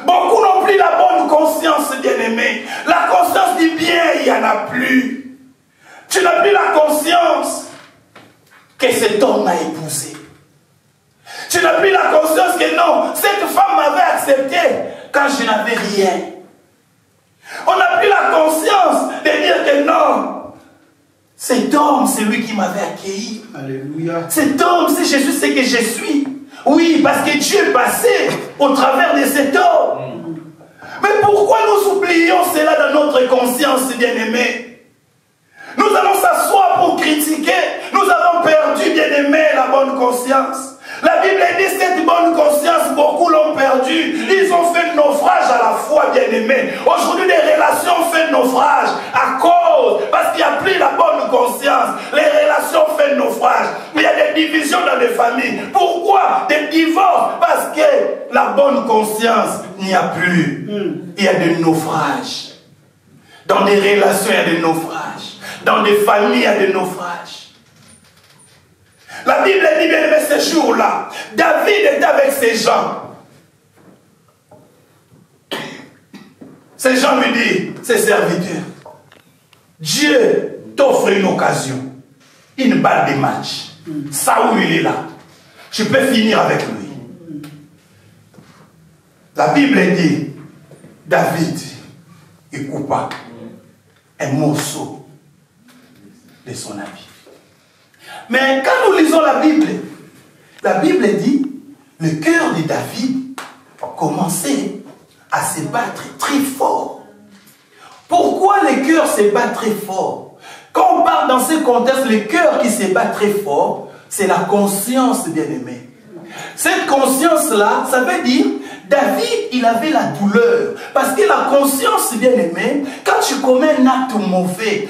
[SPEAKER 2] Beaucoup n'ont plus la bonne conscience, bien-aimé. La conscience du bien, il n'y en a plus. Tu n'as plus la conscience que cet homme m'a épousé. Tu n'as plus la conscience que non, cette femme m'avait accepté quand je n'avais rien. On n'a plus la conscience de dire que non, cet homme, c'est lui qui m'avait accueilli. Alléluia. Cet homme, c'est Jésus, c'est que je suis. Oui, parce que Dieu est passé au travers de cet homme. Mais pourquoi nous oublions cela dans notre conscience, bien-aimés? Nous allons s'asseoir pour critiquer. Nous avons perdu, bien-aimés, la bonne conscience. La Bible dit cette bonne conscience, beaucoup l'ont perdu. Ils ont fait naufrage à la foi, bien-aimés. Aujourd'hui, les relations font naufrage à cause, parce qu'il n'y a plus la bonne conscience. Les relations font naufrage. Il y a des divisions dans les familles. Pourquoi? Des divorces. Parce que la bonne conscience n'y a plus. Il y a des naufrages. Dans des relations, il y a des naufrages. Dans des familles, il y a des naufrages. La Bible dit, bien aimé, ces jours-là, David était avec ses gens. Ces gens lui disent, ses serviteurs, Dieu t'offre une occasion, une balle de match. Saoul, il est là. Tu peux finir avec lui. La Bible dit, David, il coupa un morceau de son habit. Mais quand nous lisons la Bible dit, le cœur de David commençait à se battre très fort. Pourquoi le cœur se bat très fort? Quand on parle dans ce contexte, le cœur qui se bat très fort, c'est la conscience, bien-aimée. Cette conscience-là, ça veut dire, David, il avait la douleur. Parce que la conscience, bien-aimé, quand tu commets un acte mauvais,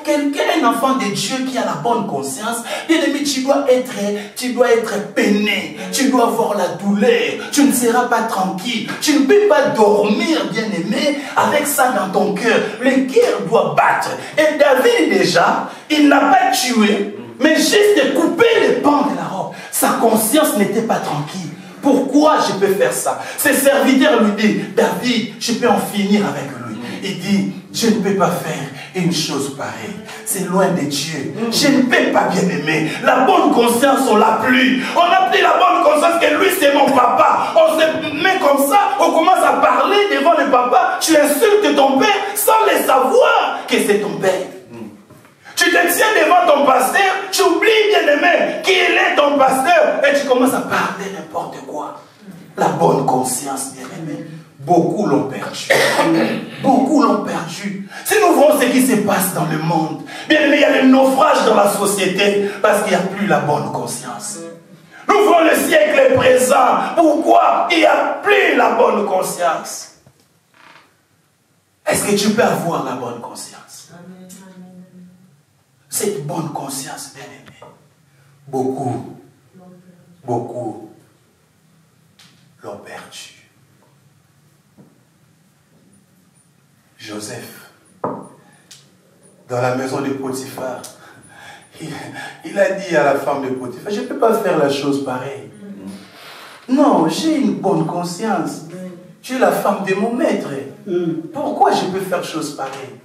[SPEAKER 2] quelqu'un, un enfant de Dieu qui a la bonne conscience, bien-aimé, tu dois être peiné. Tu dois avoir la douleur. Tu ne seras pas tranquille. Tu ne peux pas dormir, bien-aimé, avec ça dans ton cœur. Le cœur doit battre. Et David, déjà, il n'a pas tué, mais juste coupé les pans de la robe. Sa conscience n'était pas tranquille. Pourquoi je peux faire ça? Ses serviteurs lui disent, David, je peux en finir avec lui. Il dit, je ne peux pas faire une chose pareille. C'est loin de Dieu. Je ne peux pas, bien aimer. La bonne conscience, on l'a plus. On n'a plus la bonne conscience que lui, c'est mon papa. On se met comme ça, on commence à parler devant le papa. Tu insultes ton père sans le savoir que c'est ton père. Tu te tiens devant ton pasteur, tu oublies, bien-aimé, qu'il est ton pasteur, et tu commences à parler n'importe quoi. La bonne conscience, bien-aimé. Beaucoup l'ont perdu. Beaucoup l'ont perdu. Si nous voyons ce qui se passe dans le monde, bien aimé, il y a le naufrage dans la société parce qu'il n'y a plus la bonne conscience. Nous voyons le siècle présent. Pourquoi il n'y a plus la bonne conscience? Est-ce que tu peux avoir la bonne conscience? Cette bonne conscience, bien aimé, beaucoup l'ont perdu. Joseph, dans la maison de Potiphar, il a dit à la femme de Potiphar, je ne peux pas faire la chose pareille. Non, j'ai une bonne conscience. Tu es la femme de mon maître. Pourquoi je peux faire chose pareille?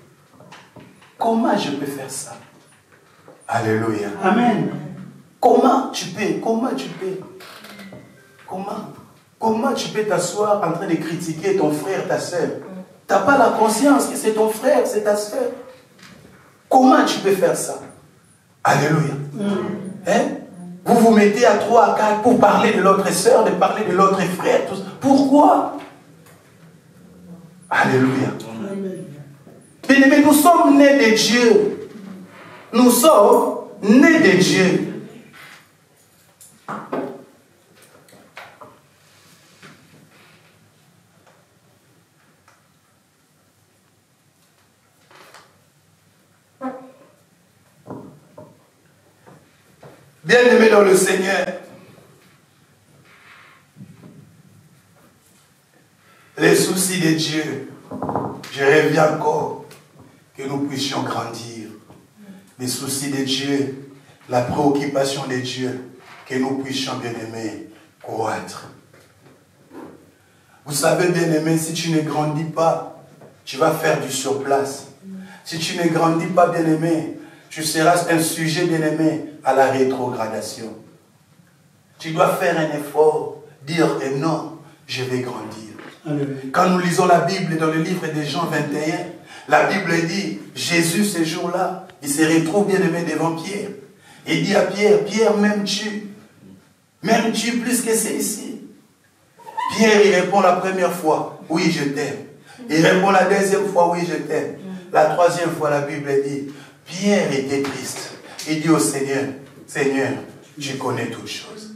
[SPEAKER 2] Comment je peux faire ça? Alléluia.
[SPEAKER 4] Amen.
[SPEAKER 2] Comment tu peux t'asseoir en train de critiquer ton frère, ta soeur? Tu n'as pas la conscience que c'est ton frère, c'est ta soeur. Comment tu peux faire ça? Alléluia. Hein? Vous vous mettez à 3, à 4 pour parler de l'autre soeur, de parler de l'autre frère. Tout ça. Pourquoi? Alléluia. Bien-aimés, nous sommes nés de Dieu. Nous sommes nés de Dieu. Bien-aimés dans le Seigneur, les soucis de Dieu, je reviens encore, que nous puissions grandir. Les soucis de Dieu, la préoccupation de Dieu, que nous puissions, bien-aimés, croître. Vous savez, bien-aimés, si tu ne grandis pas, tu vas faire du surplace. Si tu ne grandis pas, bien-aimé, tu seras un sujet, bien-aimé, à la rétrogradation. Tu dois faire un effort, dire non, je vais grandir. Quand nous lisons la Bible dans le livre de Jean 21, la Bible dit, Jésus ce jour-là, il se retrouve bien-aimé devant Pierre. Il dit à Pierre, Pierre, m'aimes-tu? M'aimes-tu plus que ceci? Pierre, il répond la première fois, oui, je t'aime. Il répond la deuxième fois, oui, je t'aime. La troisième fois, la Bible dit, Pierre était triste. Il dit au Seigneur, Seigneur, tu connais toutes choses.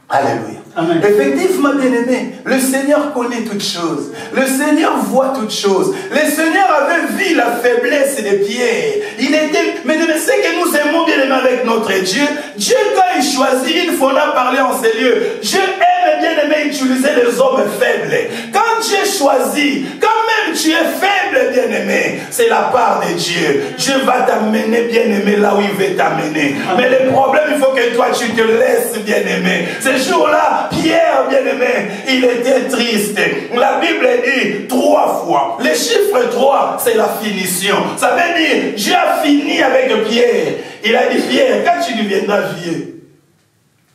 [SPEAKER 2] Alléluia. Amen. Effectivement, bien-aimé, le Seigneur connaît toutes choses. Le Seigneur voit toutes choses. Le Seigneur avait vu la faiblesse de Pierre. Il était, mais c'est que nous aimons bien-aimé avec notre Dieu. Dieu, quand il choisit, il faudra parler en ces lieux. Dieu aime bien-aimé utiliser les hommes faibles. Quand Dieu choisit, quand même tu es faible, bien-aimé, c'est la part de Dieu. Dieu va t'amener, bien-aimé, là où il veut t'amener. Mais le problème, il faut que toi, tu te laisses, bien-aimé. Ce jour-là, Pierre, bien-aimé, il était triste. La Bible dit 3 fois. Le chiffre 3, c'est la finition. Ça veut dire, Dieu a fini avec Pierre. Il a dit, Pierre, quand tu deviendras vieux,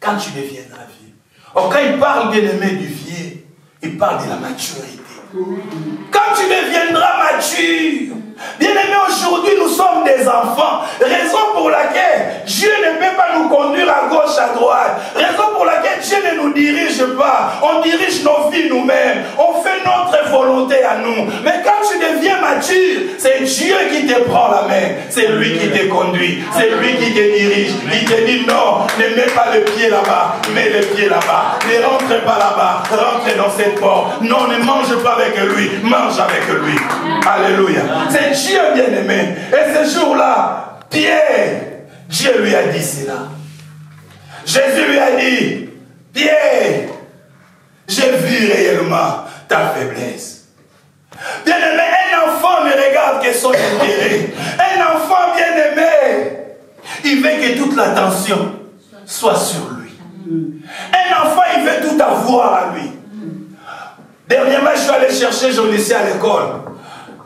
[SPEAKER 2] quand tu deviendras vieux. Or, quand il parle, bien-aimé, du vieux, il parle de la maturité. Quand tu deviendras mature, bien-aimé, aujourd'hui nous sommes des enfants. Raison pour laquelle Dieu ne peut pas nous conduire à gauche, à droite. Raison pour laquelle Dieu ne nous dirige pas. On dirige nos vies nous-mêmes. On fait notre volonté à nous. Mais quand tu deviens mature, c'est Dieu qui te prend la main. C'est lui qui te conduit. C'est lui qui te dirige. Il te dit non, ne mets pas le pied là-bas. Mets le pied là-bas. Ne rentre pas là-bas. Rentre dans cette porte. Non, ne mange pas avec lui. Mange avec lui. Alléluia. C'est Dieu bien-aimé. Et ce jour-là, Pierre, Dieu lui a dit cela. Jésus lui a dit, Pierre, j'ai vu réellement ta faiblesse. Bien-aimé, un enfant ne regarde que son intérêt. Un enfant bien-aimé, il veut que toute l'attention soit sur lui. Un enfant, il veut tout avoir à lui. Dernièrement, je suis allé chercher Jolicia à l'école.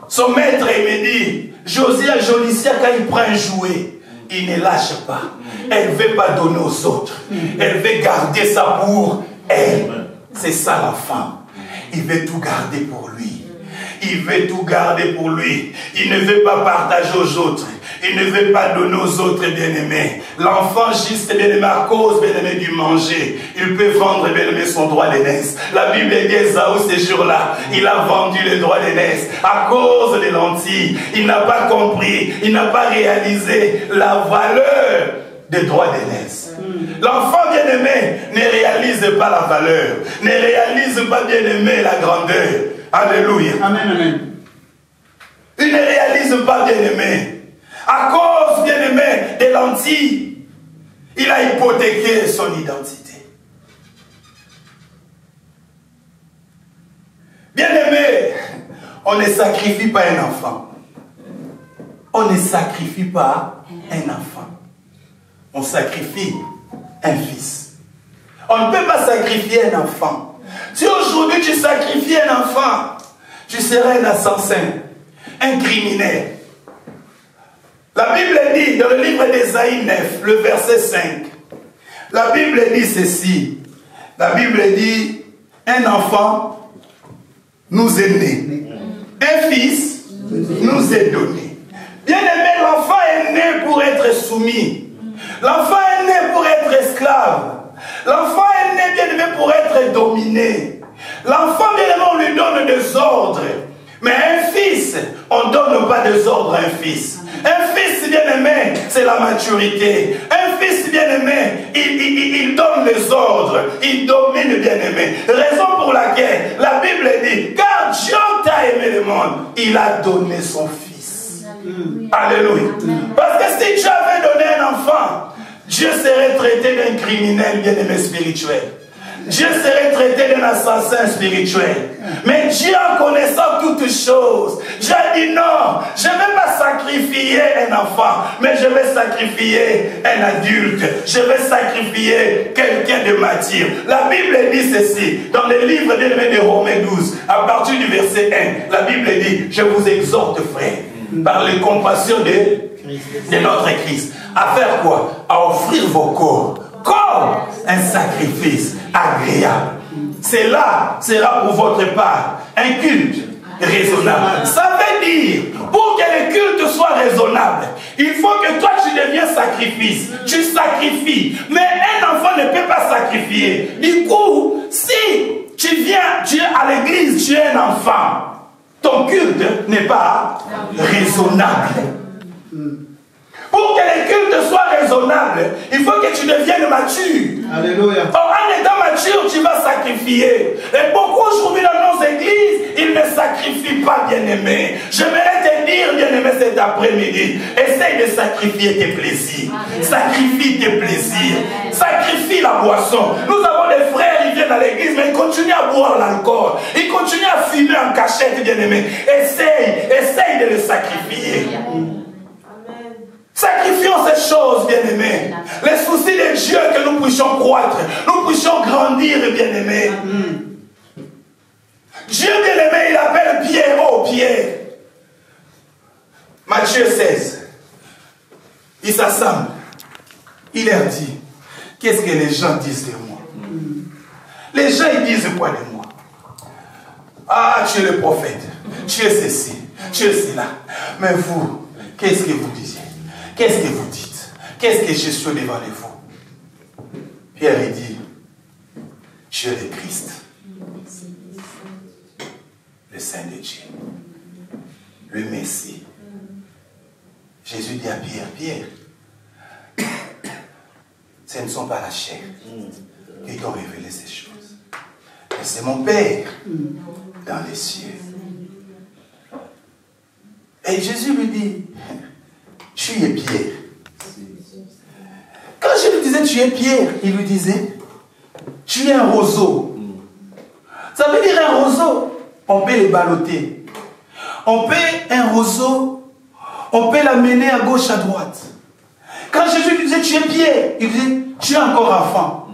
[SPEAKER 2] Son maître, il me dit, Jolicia, quand il prend un jouet, il ne lâche pas. Elle ne veut pas donner aux autres. Elle veut garder ça pour elle. C'est ça la femme. Il veut tout garder pour lui. Il veut tout garder pour lui. Il ne veut pas partager aux autres. Il ne veut pas donner aux autres, bien-aimés. L'enfant juste, bien-aimé, à cause, bien-aimé, du manger, il peut vendre, bien-aimé, son droit d'aînesse. La Bible dit Ésaü, ces jours-là, il a vendu le droit d'aînesse à cause des lentilles. Il n'a pas compris, il n'a pas réalisé la valeur des droits d'aînesse. L'enfant bien-aimé ne réalise pas la valeur, ne réalise pas, bien-aimé, la grandeur. Alléluia.
[SPEAKER 4] Amen, amen.
[SPEAKER 2] Il ne réalise pas, bien-aimé. À cause, bien-aimé, des lentilles, il a hypothéqué son identité. Bien-aimé, on ne sacrifie pas un enfant. On ne sacrifie pas un enfant. On sacrifie un fils. On ne peut pas sacrifier un enfant. Si aujourd'hui tu sacrifies un enfant, tu serais un assassin, un criminel. La Bible dit dans le livre d'Ésaïe 9, le verset 5, la Bible dit ceci. La Bible dit, un enfant nous est né. Un fils nous est donné. Bien aimé, l'enfant est né pour être soumis. L'enfant est né pour être esclave. L'enfant est né, bien aimé, pour être dominé. L'enfant, bien aimé, on lui donne des ordres. Mais un fils, on ne donne pas des ordres à un fils. Un fils, bien aimé, c'est la maturité. Un fils, bien aimé, il donne les ordres. Il domine, bien aimé. Raison pour laquelle la Bible dit, car Dieu t'a aimé le monde, il a donné son fils. Alléluia. Parce que si Dieu avait donné un enfant, Dieu serait traité d'un criminel bien-aimé spirituel. Dieu serait traité d'un assassin spirituel. Mais Dieu, en connaissant toutes choses, Dieu a dit non, je ne vais pas sacrifier un enfant, mais je vais sacrifier un adulte. Je vais sacrifier quelqu'un de mature. La Bible dit ceci, dans le livre de Romains 12, à partir du verset 1, la Bible dit, je vous exhorte, frères, par les compassions de notre Christ, à faire quoi? À offrir vos corps comme un sacrifice agréable. Cela sera pour votre part un culte raisonnable. Ça veut dire, pour que le culte soit raisonnable, il faut que toi tu deviens sacrifice. Tu sacrifies. Mais un enfant ne peut pas sacrifier. Du coup, si tu es à l'église, tu es un enfant, ton culte n'est pas raisonnable. Pour que le culte soit raisonnable, il faut que tu deviennes mature.
[SPEAKER 4] Alléluia.
[SPEAKER 2] Or, en étant mature, tu vas sacrifier. Et beaucoup aujourd'hui dans nos églises, ils ne sacrifient pas, bien-aimés. J'aimerais te dire, bien-aimé, cet après-midi, essaye de sacrifier tes plaisirs. Sacrifie tes plaisirs. Sacrifie la boisson. Nous avons des frères, ils viennent à l'église, mais ils continuent à boire l'alcool. Ils continuent à fumer en cachette, bien-aimé. Essaye de le sacrifier. Sacrifions ces choses, bien-aimés. Les soucis de Dieu, que nous puissions croître, nous puissions grandir, bien-aimés. Dieu, bien-aimé, il appelle Pierre, oh Pierre. Matthieu 16. Il s'assemble. Il leur dit, qu'est-ce que les gens disent de moi? Les gens, ils disent quoi de moi? Ah, tu es le prophète. Tu es ceci. Tu es cela. Mais vous, qu'est-ce que vous disiez? Qu'est-ce que vous dites? Qu'est-ce que je suis devant de vous? Pierre il dit, tu es le Christ, le Saint de Dieu, le Messie. Jésus dit à Pierre, Pierre, ce ne sont pas la chair qui t'ont révélé ces choses, mais c'est mon Père dans les cieux. Et Jésus lui dit, tu es Pierre. Quand je lui disais tu es Pierre, il lui disait tu es un roseau. Ça veut dire un roseau, on peut le balloter. On peut un roseau, on peut l'amener à gauche, à droite. Quand Jésus lui disait tu es Pierre, il disait tu es encore enfant.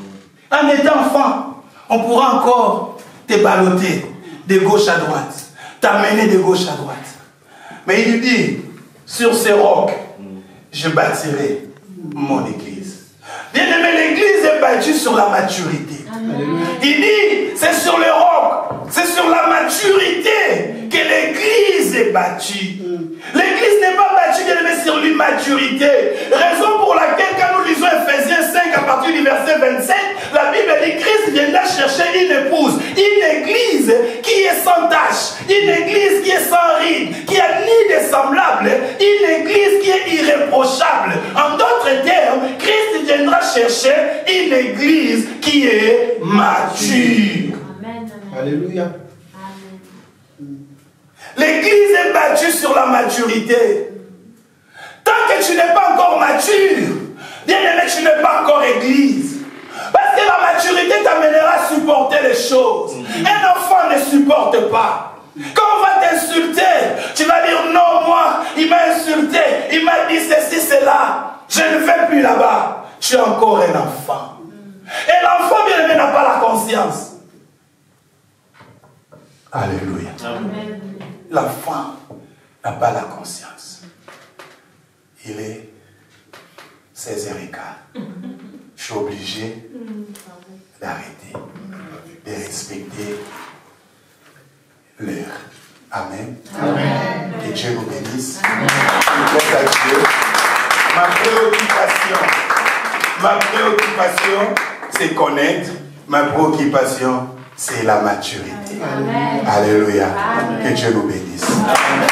[SPEAKER 2] En étant enfant, on pourra encore te balloter de gauche à droite, t'amener de gauche à droite. Mais il lui dit, sur ces rocs, je bâtirai mon église. Bien aimé, l'église est bâtie sur la maturité. Il dit, c'est sur le roc, c'est sur la maturité que l'église est bâtie. L'église n'est pas bâtie, bien aimé, sur l'immaturité. Raison pour laquelle quand nous lisons Ephésiens 5 à partir du verset 27, la Bible dit Christ viendra chercher une épouse, une église qui est sans tache, une église qui est sans ride, qui a ni de semblable, une église qui est irréprochable. En d'autres termes, Christ viendra chercher une église qui est mature.
[SPEAKER 3] Amen.
[SPEAKER 4] Alléluia.
[SPEAKER 2] L'église est bâtie sur la maturité. Tant que tu n'es pas encore mature, bien aimé, tu n'es pas encore église. Parce que la maturité t'amènera à supporter les choses. Un enfant ne supporte pas. Quand on va t'insulter, tu vas dire non, moi, il m'a insulté, il m'a dit ceci, cela. Je ne vais plus là-bas. Tu es encore un enfant. Et l'enfant, bien aimé, n'a pas la conscience. Alléluia.
[SPEAKER 3] Amen.
[SPEAKER 2] L'enfant n'a pas la conscience. Il est 16h15. Je suis obligé d'arrêter, de respecter l'heure. Amen.
[SPEAKER 3] Amen.
[SPEAKER 2] Que Dieu nous bénisse. Merci à Dieu. Ma préoccupation, c'est connaître. Ma préoccupation, c'est la maturité.
[SPEAKER 3] Amen.
[SPEAKER 2] Alléluia.
[SPEAKER 3] Amen.
[SPEAKER 2] Que Dieu nous bénisse. Amen.